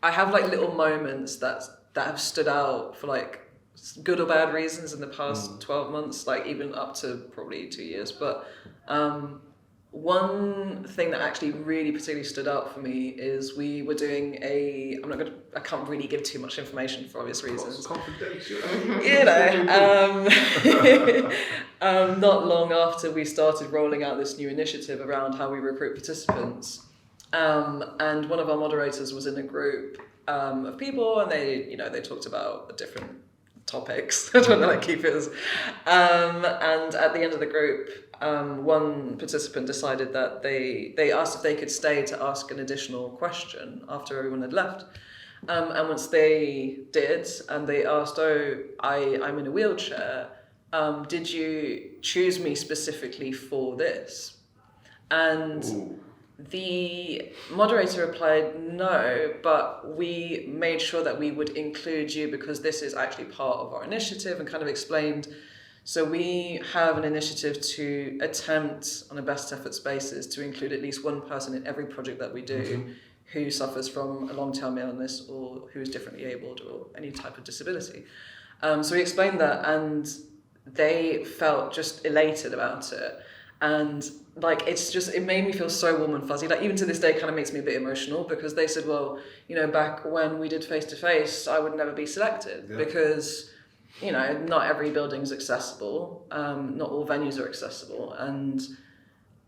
I have like little moments that have stood out for like good or bad reasons in the past 12 months, like even up to probably 2 years. But one thing that actually really particularly stood out for me is we were doing I can't really give too much information for obvious reasons. Confidential. You know, not long after we started rolling out this new initiative around how we recruit participants, and one of our moderators was in a group of people, and they talked about different topics. I don't know, like keep it as, and at the end of the group, one participant decided that they asked if they could stay to ask an additional question after everyone had left. And once they did, and they asked, I'm in a wheelchair, did you choose me specifically for this? And Ooh. the moderator replied, no, but we made sure that we would include you because this is actually part of our initiative, and kind of explained. So we have an initiative to attempt on a best efforts basis to include at least one person in every project that we do who suffers from a long-term illness or who is differently abled or any type of disability. So we explained that, and they felt just elated about it. And like, it made me feel so warm and fuzzy. Like, even to this day, it kind of makes me a bit emotional, because they said, well, you know, back when we did face-to-face, I would never be selected because, you know, not every building's accessible. Not all venues are accessible. And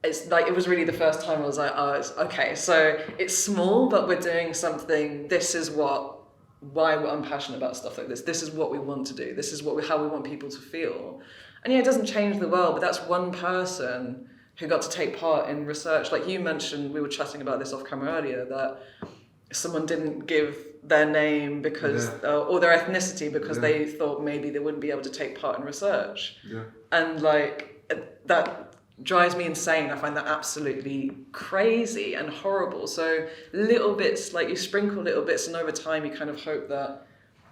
it's like, it was really the first time I was like, oh, it's okay. So it's small, but we're doing something. This is why I'm passionate about stuff like this. This is what we want to do. This is how we want people to feel. And yeah, it doesn't change the world, but that's one person who got to take part in research. Like you mentioned, we were chatting about this off camera earlier, that someone didn't give their name because or their ethnicity because they thought maybe they wouldn't be able to take part in research. And like, that drives me insane. I find that absolutely crazy and horrible. So little bits, like you sprinkle little bits, and over time you kind of hope that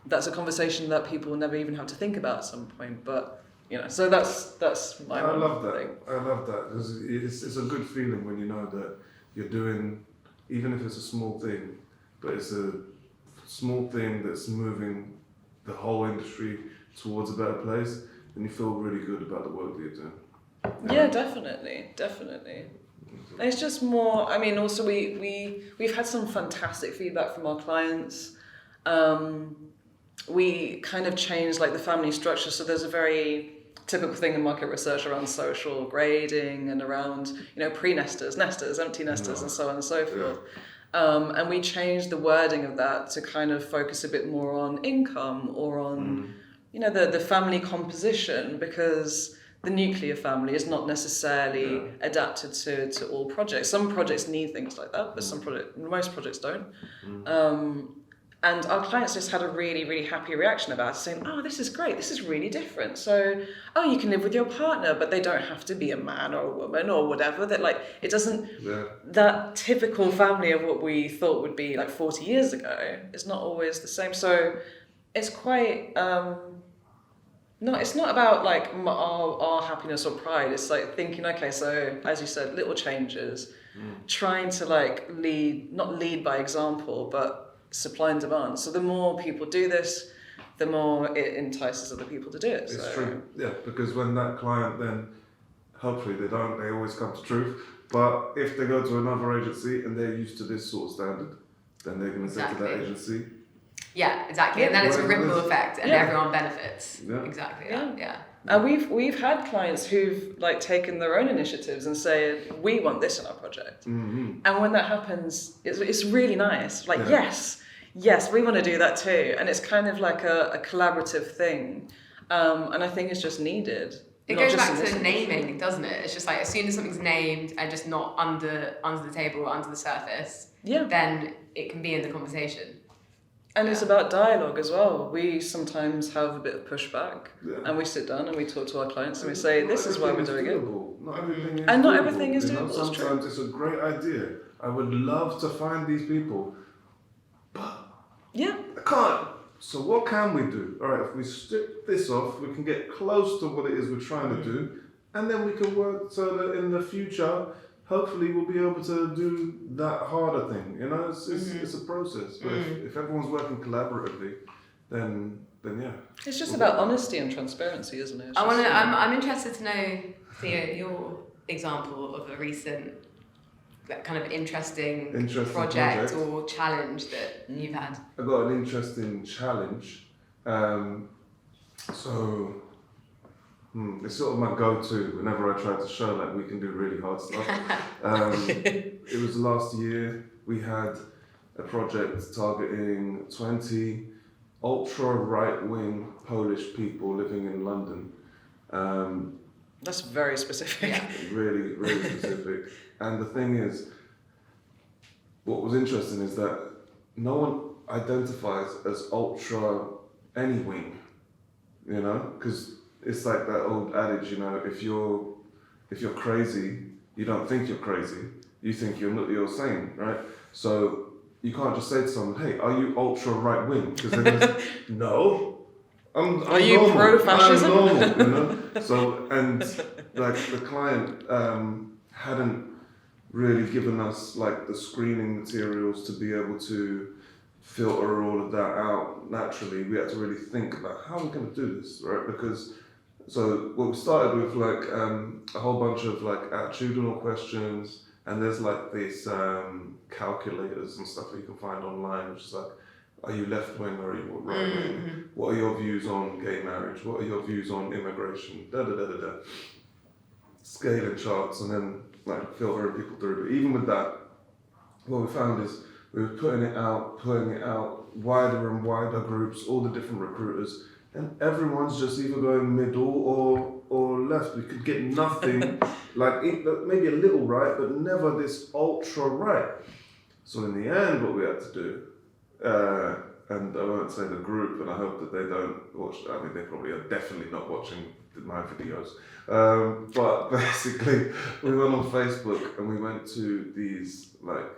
that's a conversation that people will never even have to think about at some point. But you know, so that's my I love that. thing. I love that. It's a good feeling when you know that you're doing, even if it's a small thing, but it's a small thing that's moving the whole industry towards a better place, and you feel really good about the work that you're doing. Yeah, definitely. And it's just more, I mean, also we've had some fantastic feedback from our clients. We kind of changed like the family structure, so there's a very typical thing in market research around social grading and around, you know, pre-nesters, nesters, empty nesters, and so on and so forth. And we changed the wording of that to kind of focus a bit more on income or on, you know, the family composition, because the nuclear family is not necessarily adapted to all projects. Some projects need things like that, but most projects don't. And our clients just had a really, really happy reaction about it, saying, oh, this is great, this is really different. So, oh, you can live with your partner, but they don't have to be a man or a woman or whatever. That, like, it doesn't, that typical family of what we thought would be like 40 years ago is not always the same. So it's quite, it's not about like our happiness or pride. It's like thinking, okay, so as you said, little changes, trying to like not lead by example, but supply and demand. So the more people do this, the more it entices other people to do it. It's true, because when that client then, hopefully they always come to truth, but if they go to another agency and they're used to this sort of standard, then they're going to say to that agency. Yeah, exactly, and then it's a ripple effect and everyone benefits. Exactly, And we've had clients who've like taken their own initiatives and said, we want this in our project. And when that happens, it's really nice. Like, yes, we want to do that too. And it's kind of like a collaborative thing. And I think it's just needed. It goes back to naming, doesn't it? It's just like, as soon as something's named and just not under the table or under the surface, then it can be in the conversation. And it's about dialogue as well. We sometimes have a bit of pushback, and we sit down and we talk to our clients and we say, this is why we're doing it. Not everything is and not doable, everything is doable. Sometimes it's a great idea. I would love to find these people, but I can't. So what can we do? All right, if we strip this off, we can get close to what it is we're trying to do, and then we can work so that in the future, hopefully we'll be able to do that harder thing. You know, it's a process. But if everyone's working collaboratively, then yeah. It's just about honesty and transparency, isn't it? I'm interested to know, Theo, your example of a recent kind of interesting project or challenge that you've had. I got an interesting challenge. It's sort of my go-to whenever I try to show like we can do really hard stuff. It was last year. We had a project targeting 20 ultra right-wing Polish people living in London. That's very specific. Really, really specific. And the thing is, what was interesting is that no one identifies as ultra any wing, you know, because it's like that old adage, you know, if you're crazy, you don't think you're crazy. You think you're sane, right? So you can't just say to someone, "Hey, are you ultra right wing?" Because they're gonna say, "No, I'm Are you normal. pro-fascism?" I'm normal, you know. So and like the client hadn't really given us like the screening materials to be able to filter all of that out naturally. We had to really think about how we're going to do this, right? Because so what we started with like a whole bunch of like attitudinal questions, and there's like these calculators and stuff that you can find online, which is like, are you left wing or are you right wing? What are your views on gay marriage? What are your views on immigration? Scaling charts, and then like filtering people through. But even with that, what we found is we were putting it out wider and wider groups, all the different recruiters, and everyone's just either going middle or left. We could get nothing, like maybe a little right, but never this ultra right. So in the end, what we had to do, and I won't say the group, and I hope that they don't watch. I mean, they probably are definitely not watching my videos. But basically, we went on Facebook and we went to these like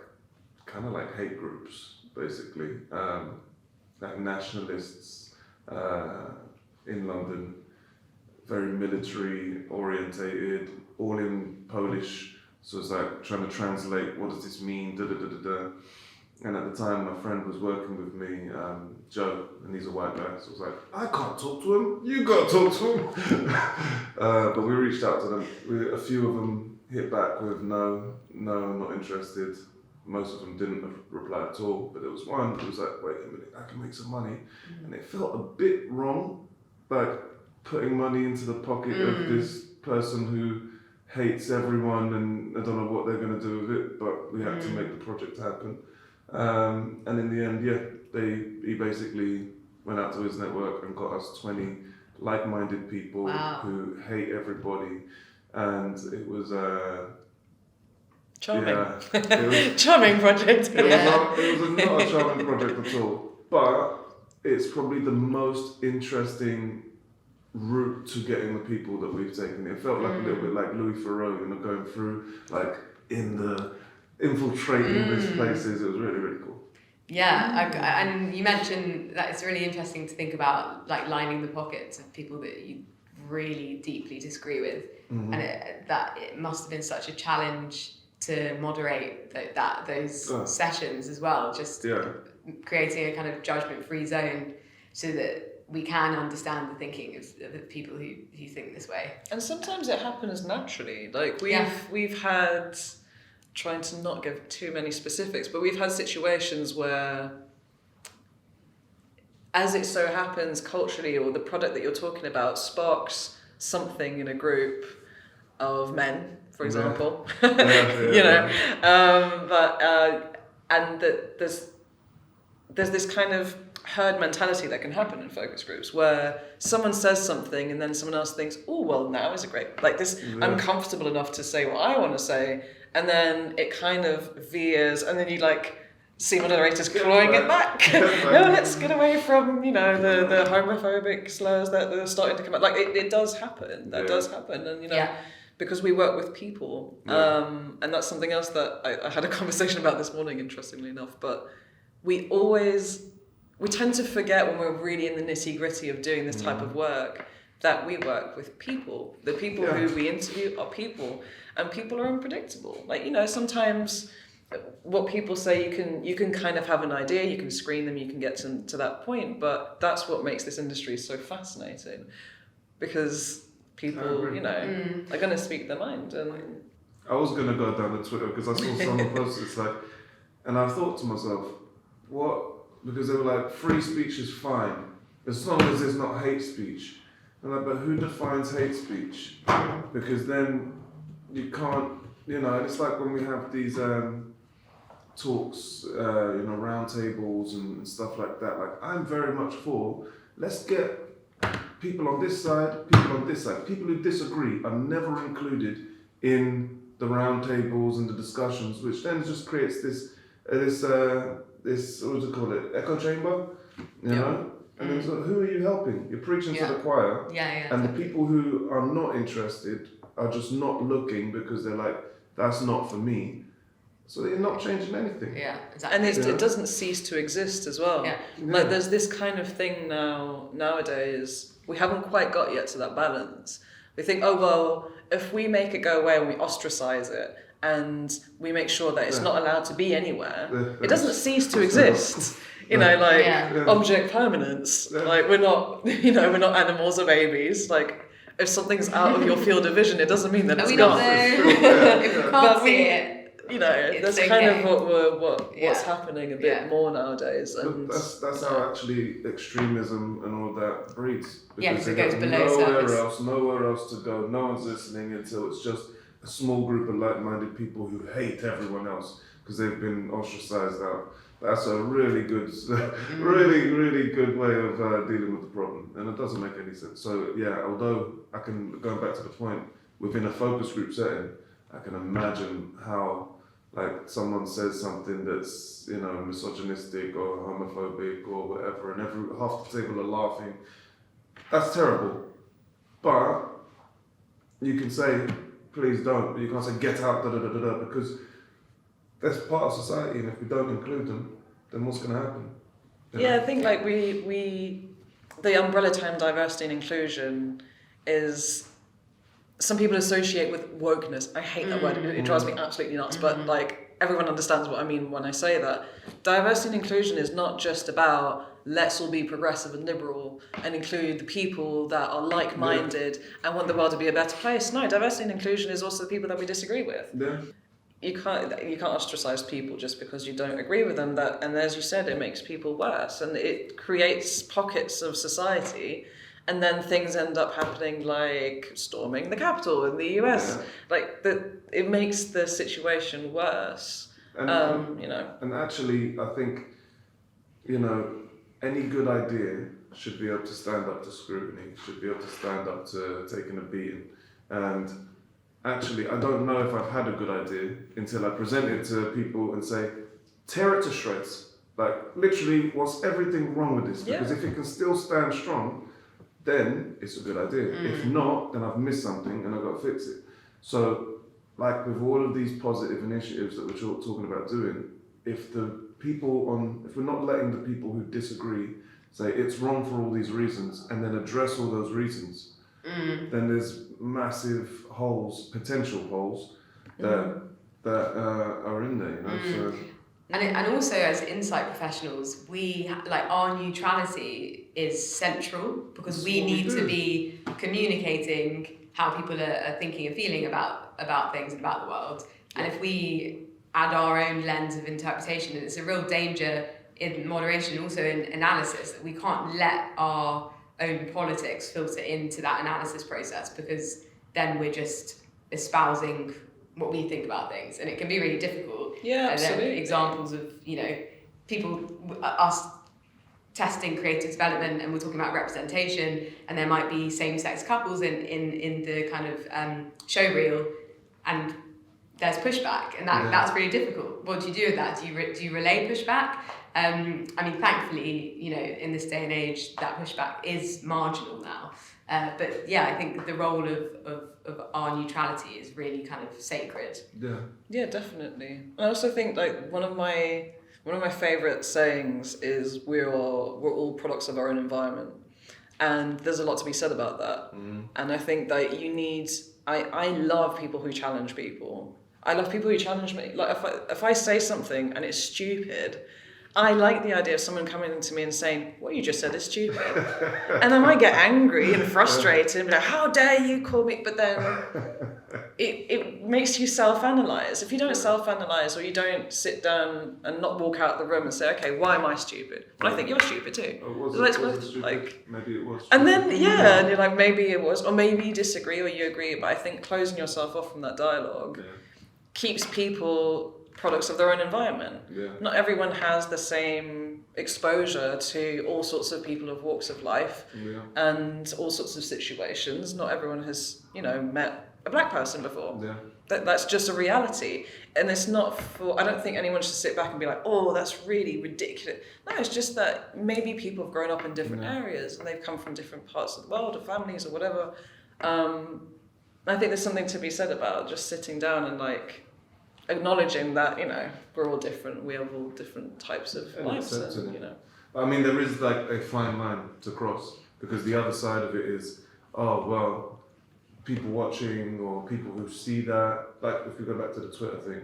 kind of like hate groups, basically, like nationalists in London, very military orientated, all in Polish. So it's like trying to translate, what does this mean? And at the time, my friend was working with me, Joe, and he's a white guy. So I was like, I can't talk to him. You got to talk to him. But we reached out to them. A few of them hit back with no, not interested. Most of them didn't reply at all. But there was one who was like, wait a minute, I can make some money. And it felt a bit wrong, like putting money into the pocket of this person who hates everyone, and I don't know what they're going to do with it, but we had to make the project happen. And in the end, he basically went out to his network and got us 20 like-minded people who hate everybody, and it was charming. Yeah, it was, charming project. It was not a charming project at all, but it's probably the most interesting route to getting the people that we've taken. It felt like a little bit like Louis Theroux, you know, going through like infiltrating these places. It was really, really cool. Yeah, and you mentioned that it's really interesting to think about like lining the pockets of people that you really deeply disagree with, and it must have been such a challenge to moderate those sessions as well. Just creating a kind of judgment-free zone so that we can understand the thinking of the people who think this way. And sometimes it happens naturally. Like we've had, trying to not give too many specifics, but we've had situations where, as it so happens culturally, or the product that you're talking about sparks something in a group of men, for example, you know, and that there's this kind of herd mentality that can happen in focus groups where someone says something and then someone else thinks, oh, well, now is a great, like this, I'm comfortable enough to say what I want to say, and then it kind of veers, and then you like see moderators clawing it back. No, let's get away from, you know, the homophobic slurs that are starting to come out. Like it does happen, does happen, and you know, because we work with people, and that's something else that I had a conversation about this morning, interestingly enough, but we tend to forget when we're really in the nitty-gritty of doing this type of work that we work with people. The people who we interview are people, and people are unpredictable. Like, you know, sometimes what people say, you can kind of have an idea, you can screen them, you can get to that point, but that's what makes this industry so fascinating, because people, you know, are going to speak their mind. And I was going to go down the Twitter because I saw someone post it's like, and I thought to myself, what? Because they were like, free speech is fine as long as it's not hate speech. And I'm like, but who defines hate speech? Because then you can't, you know, it's like when we have these talks, you know, round tables and stuff like that. Like, I'm very much for, let's get people on this side, people on this side. People who disagree are never included in the round tables and the discussions, which then just creates this what do you call it, echo chamber, you know? And then so who are you helping? You're preaching to the choir, and the people who are not interested are just not looking because they're like, that's not for me. So you're not changing anything. Yeah, exactly. And it doesn't cease to exist as well. Yeah. Like there's this kind of thing nowadays, we haven't quite got yet to that balance. We think, oh well, if we make it go away and we ostracize it and we make sure that it's not allowed to be anywhere, it doesn't cease to exist. You know, like object permanence. Like we're not, we're not animals or babies. Like if something's out of your field of vision, it doesn't mean that it's gone. If we can't see it. That's okay. kind of what's happening a bit more nowadays, and that's how actually extremism and all that breeds. Because it they goes got below nowhere else to go. No one's listening until it's just a small group of like-minded people who hate everyone else because they've been ostracized out. That's a really good, really good way of dealing with the problem, and it doesn't make any sense. So yeah, although I can go back to the point within a focus group setting, I can imagine how. Like someone says something that's misogynistic or homophobic or whatever, and half the table are laughing. That's terrible. But you can say, please don't. But you can't say get out, because that's part of society, and if we don't include them, then what's going to happen? I think like we the umbrella term diversity and inclusion is. Some people associate with wokeness. I hate that word. It drives me absolutely nuts. But like everyone understands what I mean when I say that. Diversity and inclusion is not just about let's all be progressive and liberal and include the people that are like-minded and want the world to be a better place. No, diversity and inclusion is also the people that we disagree with. Yeah. You can't ostracize people just because you don't agree with them. And as you said, it makes people worse and it creates pockets of society. And then things end up happening like storming the Capitol in the US. Like it makes the situation worse. And, And actually, I think, any good idea should be able to stand up to scrutiny, should be able to stand up to taking a beating. And actually, I don't know if I've had a good idea until I present it to people and say, tear it to shreds. Like, literally, what's everything wrong with this? Because if it can still stand strong, then it's a good idea. If not, then I've missed something and I've got to fix it. So, like with all of these positive initiatives that we're talking about doing, if we're not letting the people who disagree say it's wrong for all these reasons and then address all those reasons, then there's massive potential holes that are in there. So. And also as insight professionals, our neutrality is central because we need to be communicating how people are thinking and feeling about things and about the world. And if we add our own lens of interpretation, it's a real danger in moderation, also in analysis, that we can't let our own politics filter into that analysis process because then we're just espousing what we think about things, and it can be really difficult. Yeah, absolutely. And examples of people, us testing creative development, and we're talking about representation, and there might be same-sex couples in the kind of show reel, and there's pushback, and that's really difficult. What do you do with that? Do you relay pushback? Thankfully, in this day and age, that pushback is marginal now. But yeah, I think the role of our neutrality is really kind of sacred. Yeah, definitely. I also think like one of my favorite sayings is we're all products of our own environment, and there's a lot to be said about that. And I think that I love people who challenge people. I love people who challenge me. Like if I say something and it's stupid, I like the idea of someone coming to me and saying, what you just said is stupid. And I might get angry and frustrated and be like, how dare you call me? But then it makes you self-analyze. If you don't self-analyze, or you don't sit down and not walk out the room and say, okay, why am I stupid? Well, I think you're stupid too. Was it stupid? Maybe it was stupid. And then, and you're like, maybe it was, or maybe you disagree or you agree. But I think closing yourself off from that dialogue keeps people products of their own environment. Not everyone has the same exposure to all sorts of people of walks of life and all sorts of situations. Not everyone has, met a black person before. That's just a reality. And it's not I don't think anyone should sit back and be like, oh, that's really ridiculous. No, it's just that maybe people have grown up in different areas and they've come from different parts of the world or families or whatever. I think there's something to be said about just sitting down and like acknowledging that, you know, we're all different, we have all different types of And lives, accepting and, it. you know. I mean, there is like a fine line to cross, because the other side of it is, oh, well, people watching or people who see that, like if we go back to the Twitter thing,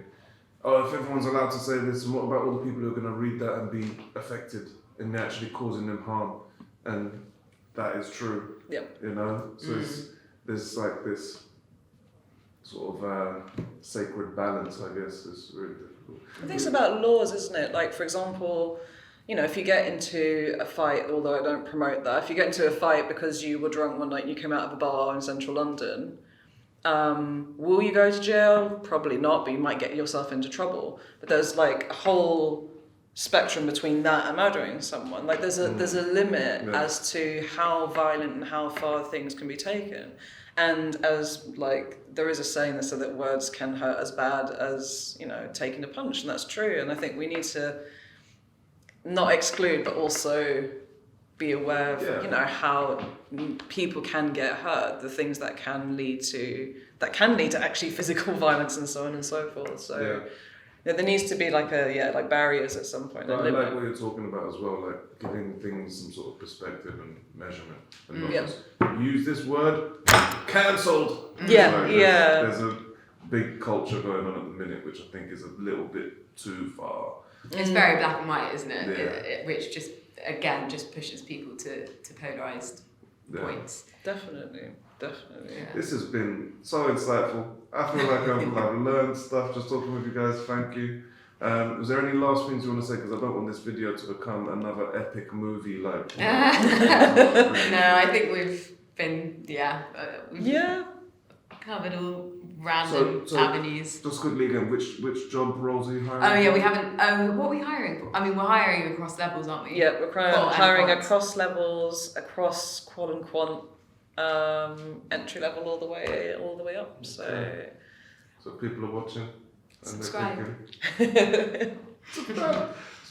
oh, if everyone's allowed to say this, and what about all the people who are going to read that and be affected and actually causing them harm? And that is true. Yep. You know? So there's like this sort of sacred balance, I guess, is really difficult. I think it's about laws, isn't it? Like, for example, you know, if you get into a fight, although I don't promote that, if you get into a fight because you were drunk one night and you came out of a bar in central London, will you go to jail? Probably not, but you might get yourself into trouble. But there's like a whole spectrum between that and murdering someone. Like there's a limit as to how violent and how far things can be taken. And as like there is a saying that said that words can hurt as bad as, you know, taking a punch, and that's true. And I think we need to not exclude, but also be aware of, you know, how people can get hurt, the things that can lead to actually physical violence and so on and so forth. So you know, there needs to be like barriers at some point. I like what you're talking about as well, like giving things some sort of perspective and measurement. And not just use this word, cancelled. There's a big culture going on at the minute, which I think is a little bit too far. It's very black and white, isn't it? Yeah. Which just pushes people to polarised points. Definitely. Yeah. This has been so insightful. I feel like I've learned stuff just talking with you guys. Thank you. Was there any last things you want to say? Because I don't want this video to become another epic movie like. No, I think we've been covered all random avenues. Just quickly again, which job roles are you hiring? Oh yeah, we haven't. What are we hiring for? I mean, we're hiring across levels, aren't we? Yeah, we're hiring across levels, across qual and quant, entry level all the way up. So people are watching. Subscribe.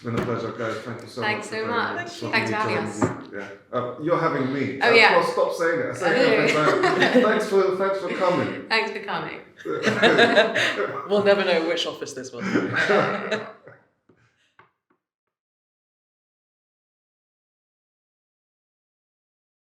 It's been a pleasure, guys. Thank you so much. Thanks so much. Thanks for having us. Yeah. You're having me. Oh yeah. Well, stop saying it. I say it every time. Thanks for coming. Thanks for coming. We'll never know which office this was.